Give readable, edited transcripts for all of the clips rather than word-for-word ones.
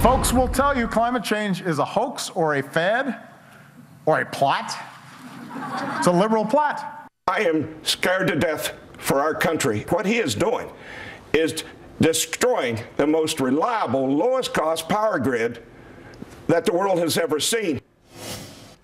Folks will tell you climate change is a hoax or a fad or a plot. It's a liberal plot. I am scared to death for our country. What he is doing is destroying the most reliable, lowest cost power grid that the world has ever seen.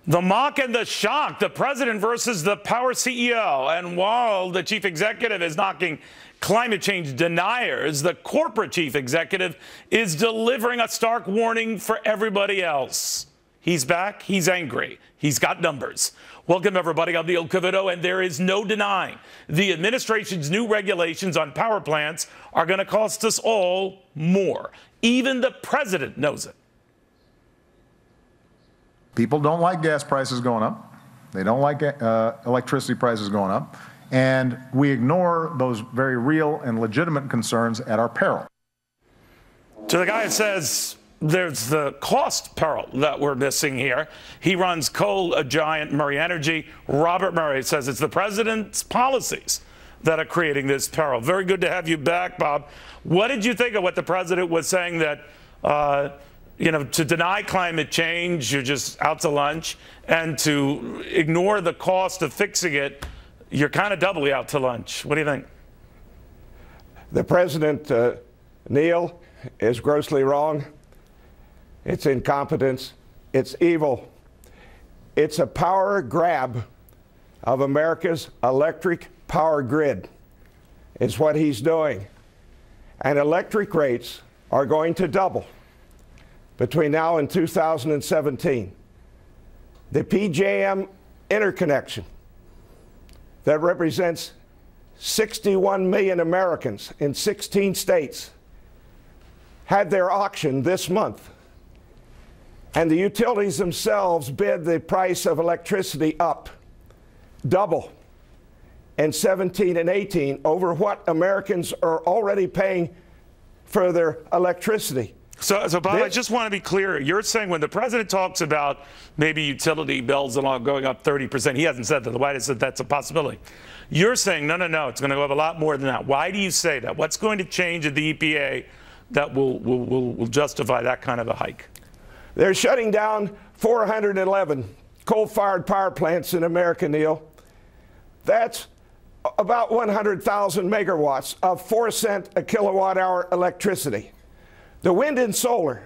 The mock and the shock, the president versus the power CEO. And while the chief executive is knocking climate change deniers, the corporate chief executive is delivering a stark warning for everybody else. He's back. He's angry. He's got numbers. Welcome, everybody. I'm Neil Cavuto, and there is no denying the administration's new regulations on power plants are going to cost us all more. Even the president knows it. People don't like gas prices going up. They don't like electricity prices going up. And we ignore those very real and legitimate concerns at our peril. To the guy that says there's the cost peril that we're missing here. He runs coal giant Murray Energy. Robert Murray says it's the president's policies that are creating this peril. Very good to have you back, Bob. What did you think of what the president was saying that, to deny climate change, you're just out to lunch, and to ignore the cost of fixing it, you're kind of doubly out to lunch. What do you think? The president, Neil, is grossly wrong. It's incompetence. It's evil. It's a power grab of America's electric power grid. It's what he's doing. And electric rates are going to double between now and 2017. The PJM interconnection that represents 61 million Americans in 16 states had their auction this month. And the utilities themselves bid the price of electricity up double in 17 and 18 over what Americans are already paying for their electricity. So Bob, I just want to be clear. You're saying when the president talks about maybe utility bills and all going up 30%, he hasn't said that. The White House said that's a possibility. You're saying, no, it's going to go up a lot more than that. Why do you say that? What's going to change at the EPA that will justify that kind of a hike? They're shutting down 411 coal-fired power plants in America, Neil. That's about 100,000 megawatts of 4 cents a kilowatt hour electricity. The wind and solar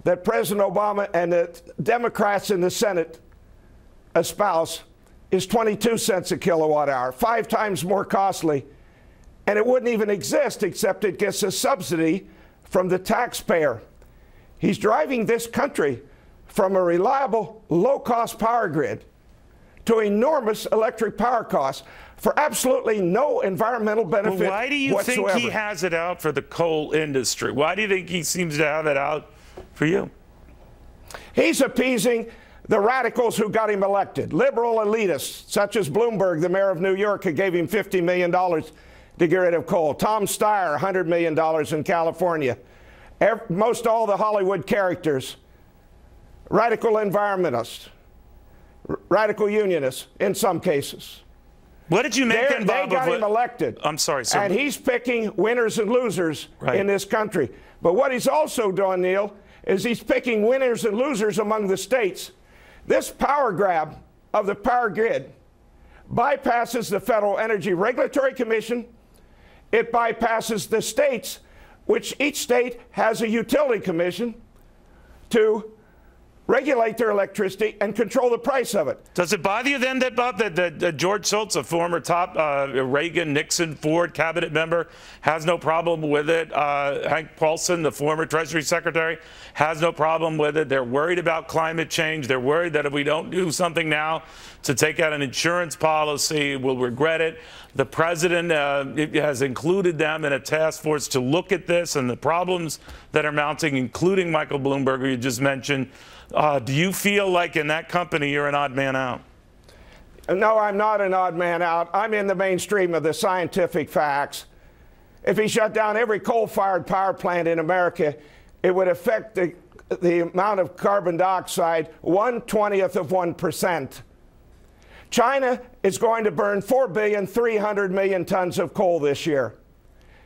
that President Obama and the Democrats in the Senate espouse is 22 cents a kilowatt hour, 5 times more costly, and it wouldn't even exist except it gets a subsidy from the taxpayer. He's driving this country from a reliable, low-cost power grid to enormous electric power costs for absolutely no environmental benefit whatsoever. Why do you think he has it out for the coal industry? Why do you think he seems to have it out for you? He's appeasing the radicals who got him elected, liberal elitists such as Bloomberg, the mayor of New York, who gave him $50 million to get rid of coal. Tom Steyer, $100 million in California. Most all the Hollywood characters, radical environmentalists, radical unionists in some cases. What did you make then, Bob? They got him elected. I'm sorry, sir. And he's picking winners and losers in this country. But what he's also doing, Neil, is he's picking winners and losers among the states. This power grab of the power grid bypasses the Federal Energy Regulatory Commission. It bypasses the states, which each state has a utility commission to regulate their electricity and control the price of it. Does it bother you then that, Bob, that George Shultz, a former top Reagan, Nixon, Ford cabinet member, has no problem with it? Hank Paulson, the former Treasury Secretary, has no problem with it. They're worried about climate change. They're worried that if we don't do something now to take out an insurance policy, we'll regret it. The president has included them in a task force to look at this and the problems that are mounting, including Michael Bloomberg, who you just mentioned. Do you feel like in that company you're an odd man out? No, I'm not an odd man out. I'm in the mainstream of the scientific facts. If he shut down every coal-fired power plant in America, it would affect the amount of carbon dioxide 1/20th of 1%. China is going to burn 4,300,000,000 tons of coal this year.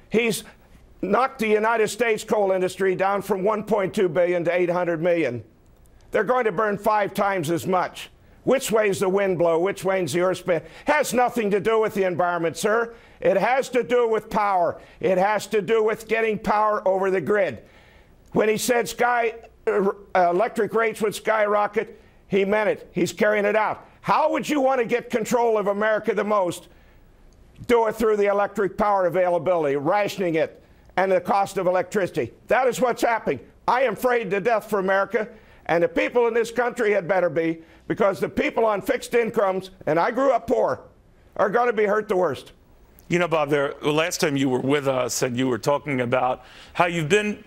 He's knocked the United States coal industry down from 1.2 billion to 800 million. They're going to burn 5 times as much. Which way's the wind blow? Which way's the earth spin? Has nothing to do with the environment, sir. It has to do with power. It has to do with getting power over the grid. When he said electric rates would skyrocket, he meant it. He's carrying it out. How would you want to get control of America the most? Do it through the electric power availability, rationing it, and the cost of electricity. That is what's happening. I am afraid to death for America, and the people in this country had better be, because the people on fixed incomes, and I grew up poor, are going to be hurt the worst. You know, Bob, the last time you were with us and you were talking about how you've been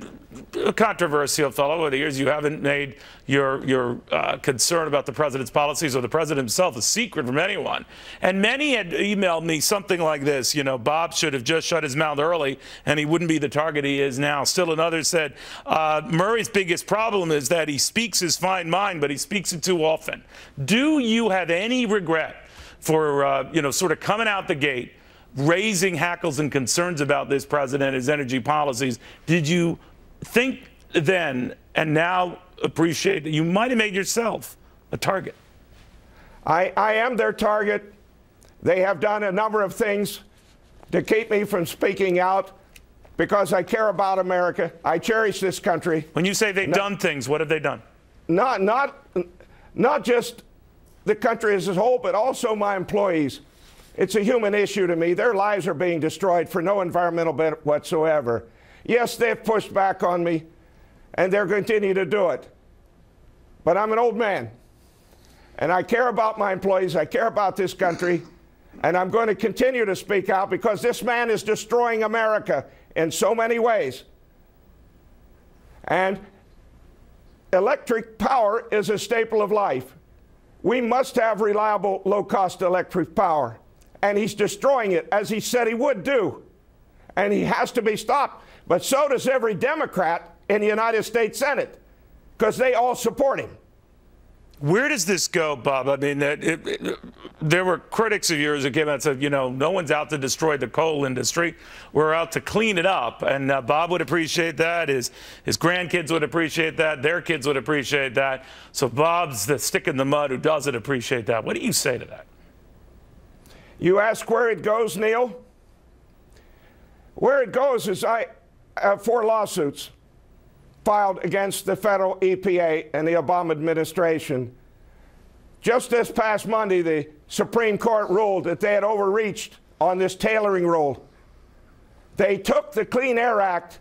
a controversial fellow over the years. You haven't made your concern about the president's policies or the president himself a secret from anyone. And many had emailed me something like this, you know, Bob should have just shut his mouth early and he wouldn't be the target he is now. Still another said, Murray's biggest problem is that he speaks his fine mind, but he speaks it too often. Do you have any regret for, you know, sort of coming out the gate, raising hackles and concerns about this president and his energy policies? Did you think then and now appreciate that you might have made yourself a target? I am their target. They have done a number of things to keep me from speaking out because I care about America. I cherish this country. When you say they've done things, what have they done? Not just the country as a whole, but also my employees. It's a human issue to me. Their lives are being destroyed for no environmental benefit whatsoever. Yes, they've pushed back on me, and they'll continue to do it. But I'm an old man, and I care about my employees. I care about this country, and I'm going to continue to speak out because this man is destroying America in so many ways. And electric power is a staple of life. We must have reliable, low-cost electric power. And he's destroying it, as he said he would do. And he has to be stopped. But so does every Democrat in the United States Senate, because they all support him. Where does this go, Bob? I mean, there were critics of yours that came out and said, you know, no one's out to destroy the coal industry. We're out to clean it up. And Bob would appreciate that. His grandkids would appreciate that. Their kids would appreciate that. So Bob's the stick in the mud who doesn't appreciate that. What do you say to that? You ask where it goes, Neil? Where it goes is I have 4 lawsuits filed against the federal EPA and the Obama administration. Just this past Monday, the Supreme Court ruled that they had overreached on this tailoring rule. They took the Clean Air Act,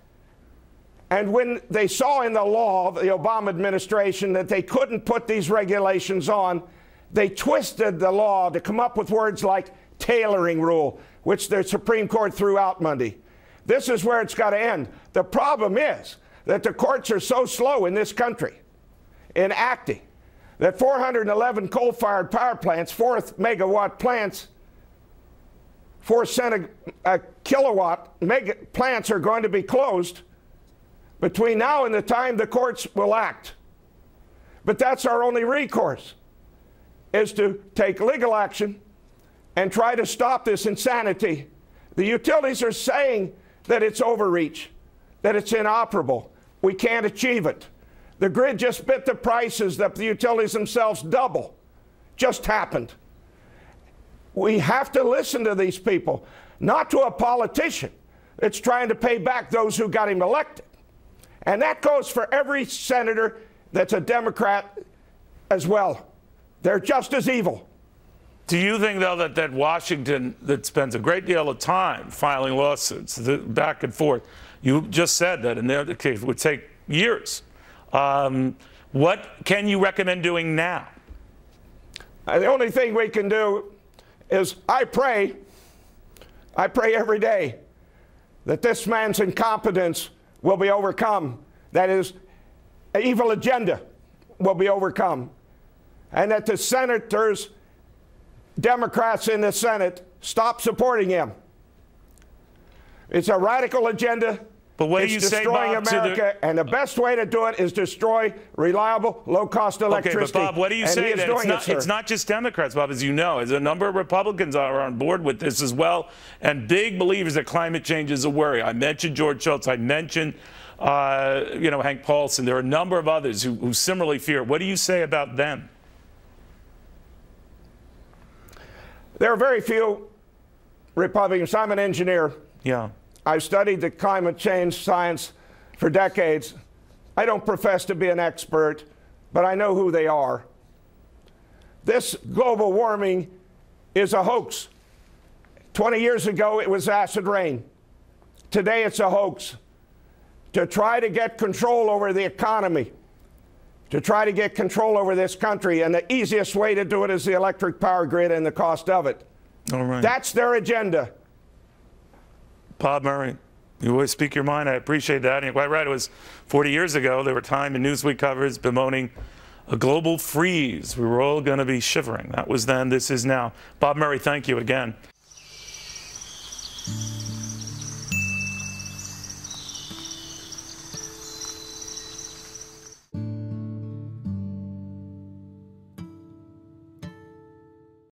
and when they saw in the law of the Obama administration that they couldn't put these regulations on, they twisted the law to come up with words like tailoring rule, which the Supreme Court threw out Monday. This is where it's got to end. The problem is that the courts are so slow in this country in acting that 411 coal-fired power plants, 4-megawatt plants, 4 cent a kilowatt mega plants are going to be closed between now and the time the courts will act. But that's our only recourse, is to take legal action and try to stop this insanity. The utilities are saying that it's overreach, that it's inoperable. We can't achieve it. The grid just bit the prices that the utilities themselves double. Just happened. We have to listen to these people, not to a politician that's trying to pay back those who got him elected. And that goes for every senator that's a Democrat as well. They're just as evil. Do you think, though, that Washington, that spends a great deal of time filing lawsuits back and forth, you just said that in their case it would take years. What can you recommend doing now? The only thing we can do is I pray every day that this man's incompetence will be overcome, that his evil agenda will be overcome, and that the senators, Democrats in the Senate, stop supporting him. It's a radical agenda, But what do It's you say, destroying Bob, to America, and the best way to do it is destroy reliable, low-cost electricity. Okay, but Bob, what do you say? And he is doing it, sir. It's not just Democrats, Bob, as you know. As a number of Republicans are on board with this as well, and big believers that climate change is a worry. I mentioned George Shultz. I mentioned, Hank Paulson. There are a number of others who similarly fear. What do you say about them? There are very few Republicans. I'm an engineer. Yeah. I've studied the climate change science for decades. I don't profess to be an expert, but I know who they are. This global warming is a hoax. 20 years ago, it was acid rain. Today, it's a hoax. To try to get control over the economy, to try to get control over this country, and the easiest way to do it is the electric power grid and the cost of it. All right. That's their agenda. Bob Murray, you always speak your mind. I appreciate that. And you're quite right. It was 40 years ago. There were Time and Newsweek covers bemoaning a global freeze. We were all going to be shivering. That was then. This is now. Bob Murray, thank you again.